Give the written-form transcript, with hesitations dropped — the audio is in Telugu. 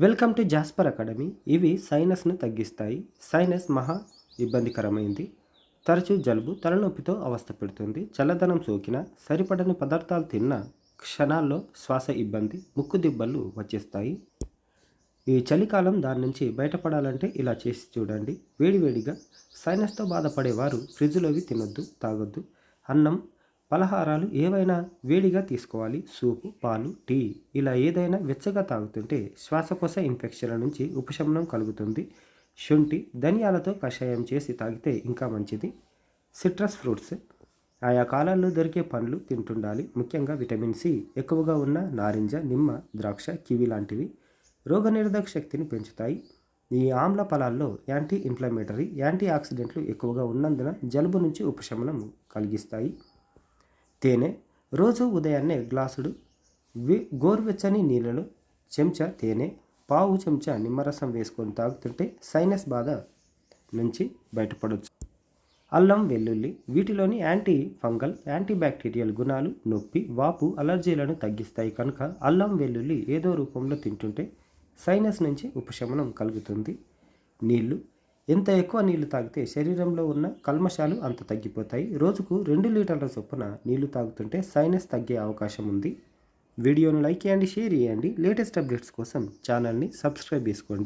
Welcome to Jasper academy. ఇవి సైనస్ను తగ్గిస్తాయి. సైనస్ మహా ఇబ్బందికరమైంది. తరచూ జలుబు, తలనొప్పితో అవస్థ పెడుతుంది. చల్లదనం సోకినా, సరిపడని పదార్థాలు తిన్నా క్షణాల్లో శ్వాస ఇబ్బంది, ముక్కు దిబ్బలు వచ్చేస్తాయి. ఈ చలికాలం దాని నుంచి బయటపడాలంటే ఇలా చేసి చూడండి. వేడివేడిగా సైనస్తో బాధపడేవారు ఫ్రిడ్జ్లోవి తినొద్దు, తాగొద్దు. అన్నం, పలహారాలు ఏవైనా వేడిగా తీసుకోవాలి. సూపు, పాలు, టీ ఇలా ఏదైనా వెచ్చగా తాగుతుంటే శ్వాసకోశ ఇన్ఫెక్షన్ల నుంచి ఉపశమనం కలుగుతుంది. శొంఠి, ధనియాలతో కషాయం చేసి తాగితే ఇంకా మంచిది. సిట్రస్ ఫ్రూట్స్ ఆయా కాలాల్లో దొరికే పండ్లు తింటుండాలి. ముఖ్యంగా విటమిన్ సి ఎక్కువగా ఉన్న నారింజ, నిమ్మ, ద్రాక్ష, కివి లాంటివి రోగనిరోధక శక్తిని పెంచుతాయి. ఈ ఆమ్ల ఫలాల్లో యాంటీ ఇన్ఫ్లమేటరీ, యాంటీ ఆక్సిడెంట్లు ఎక్కువగా ఉన్నందున జలుబు నుంచి ఉపశమనం కలిగిస్తాయి. తేనె రోజు ఉదయాన్నే గ్లాసుడు గోరువెచ్చని నీళ్ళలో చెంచా తేనె, పావు చెంచా నిమ్మరసం వేసుకొని తాగుతుంటే సైనస్ బాధ నుంచి బయటపడవచ్చు. అల్లం, వెల్లుల్లి వీటిలోని యాంటీ ఫంగల్, యాంటీ బ్యాక్టీరియల్ గుణాలు నొప్పి, వాపు, అలర్జీలను తగ్గిస్తాయి కనుక అల్లం, వెల్లుల్లి ఏదో రూపంలో తింటుంటే సైనస్ నుంచి ఉపశమనం కలుగుతుంది. నీళ్లు ఎంత ఎక్కువ నీళ్లు తాగితే శరీరంలో ఉన్న కల్మషాలు అంత తగ్గిపోతాయి. రోజుకు 2 లీటర్ల చొప్పున నీళ్లు తాగుతుంటే సైనస్ తగ్గే అవకాశం ఉంది. వీడియోను లైక్ చేయండి, షేర్ చేయండి. లేటెస్ట్ అప్డేట్స్ కోసం ఛానల్ని సబ్స్క్రైబ్ చేసుకోండి.